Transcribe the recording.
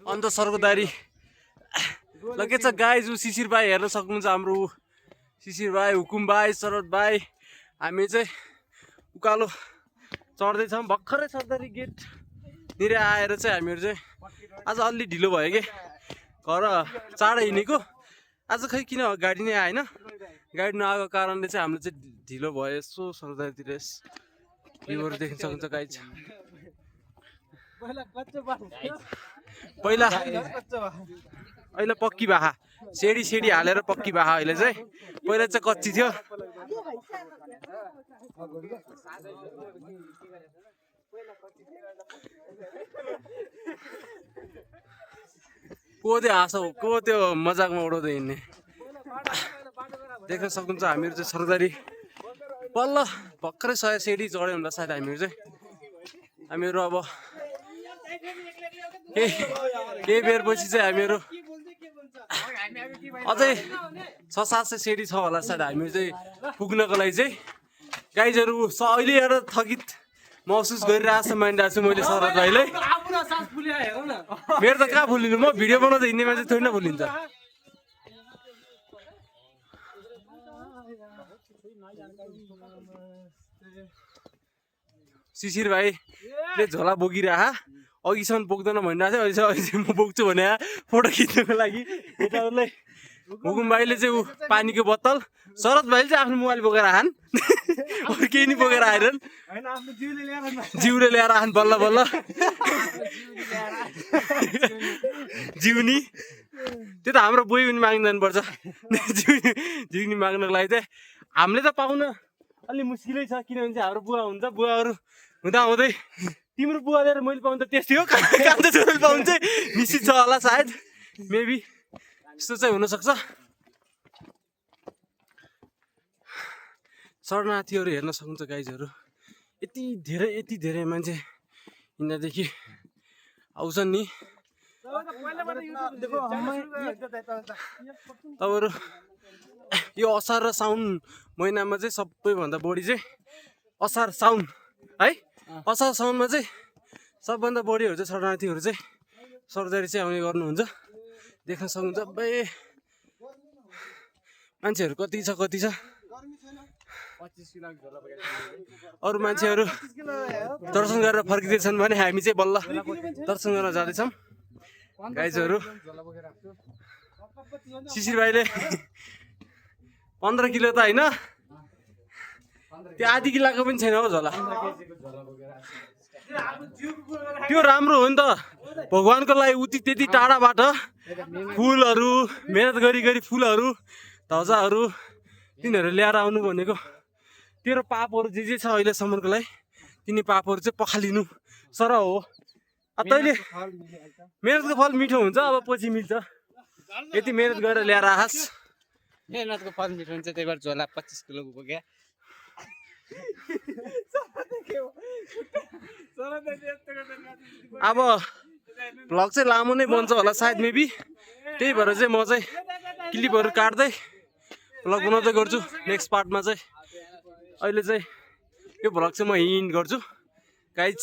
अन्त सर्गदारी ल के छ गाइज ऊ शिशिर भाइ हेर्न सक्नुहुन्छ हाम्रो शिशिर भाइ हुकुम भाइ शरद भाइ हामी चाहिँ उकालो चढ्दैछौँ भर्खरै सर्दारी गेटतिर आएर चाहिँ हामीहरू चाहिँ आज अलि ढिलो भयो कि घर चाँडै हिँडेको आज खै किन गाडी नै आएन गाडी नआएको कारणले चाहिँ हाम्रो चाहिँ ढिलो भयो यसो सर्दारीतिर भ्यूहरू देख्न सक्नुहुन्छ गाइज पहिला अहिले पक्की बाखा सेडी हालेर पक्की बाखा अहिले चाहिँ पहिला चाहिँ कच्ची थियो को त्यो हाँसो को त्यो मजाकमा उडाउँदै हिँड्ने देख्न सक्नुहुन्छ हामीहरू चाहिँ सर्दारी बल्ल भर्खरै 100 सेडी चढ्यो होला सायद हामीहरू अब केही बेरपछि चाहिँ हामीहरू अझै 600-700 सेडी छ होला सायद हामीहरू चाहिँ पुग्नको लागि चाहिँ गाइजहरू अहिले एउटा थकित महसुस गरिरहेको छ मानिरहेको छु मैले शरद भाइलाई मेरो त कहाँ भुलिनु म भिडियो बनाउँदा हिँड्ने मान्छे थोरै न भुलिन्छ शिशिर भाइले झोला बोकिरह अघिसम्म बोक्दैन भनिरहेको थियो अहिले चाहिँ म बोक्छु भने फोटो खिच्नुको लागि यताउलाई हुकुम भाइले चाहिँ ऊ पानीको बोतल शरद भाइले चाहिँ आफ्नो मोबाइल बोकेर आहान अरू केही नि बोकेर आएरन् जिउले ल्याएर आहान बल्ल बल्ल जिउनी त्यो त हाम्रो बुई पनि माग्नु जानुपर्छ जिउनी माग्नको लागि चाहिँ हामीले त पाउन अलि मुस्किलै छ किनभने चाहिँ हाम्रो बुवा हुन्छ बुवाहरू हुँदा हुँदै तिम्रो बुवा लिएर मैले पाउनु त त्यस्तै हो कान्छो छोरीले पाउनु चाहिँ निश्चित छ होला सायद मेबी यस्तो चाहिँ हुनसक्छ शरणार्थीहरू हेर्न सक्नुहुन्छ गाइजहरू यति धेरै मान्छे हिँड्दादेखि आउँछन् नि तपाईँहरू यो असार र साउन महिनामा चाहिँ सबैभन्दा बढी चाहिँ असार साउन है असार साउनमा चाहिँ सबभन्दा बढीहरू चाहिँ शरणार्थीहरू चाहिँ सर्दारी चाहिँ आउने गर्नुहुन्छ देख्न सक्नुहुन्छ अब्बे मान्छेहरू कति छ अरू मान्छेहरू दर्शन गरेर फर्किँदैछन् भने हामी चाहिँ बल्ल दर्शन गर्न जाँदैछौँ गाइजहरू शिशिर भाइले 15 किलो त होइन त्यो आधी किलोको पनि छैन हौ झोला त्यो राम्रो हो नि त भगवान्को लागि उति त्यति टाढाबाट फुलहरू मेहनत गरी फुलहरू ध्वजाहरू तिनीहरू ल्याएर आउनु भनेको तेरो पापहरू जे छ अहिलेसम्मको लागि तिनी पापहरू चाहिँ पखालिनु सर हो तैँले मेहनतको फल मिठो हुन्छ अब पछि मिल्छ यति मेहनत गरेर ल्याएर आहास मेहनतको फल मिठो हुन्छ त्यही भएर झोला 25 किलोको बोक्या अब भ्लग चाहिँ लामो नै बन्छ होला सायद मेबी त्यही भएर चाहिँ म चाहिँ क्लिपहरू काट्दै भ्लग बनाउँदै गर्छु नेक्स्ट पार्टमा चाहिँ अहिले चाहिँ यो भ्लग चाहिँ म हिन्ट गर्छु गाइज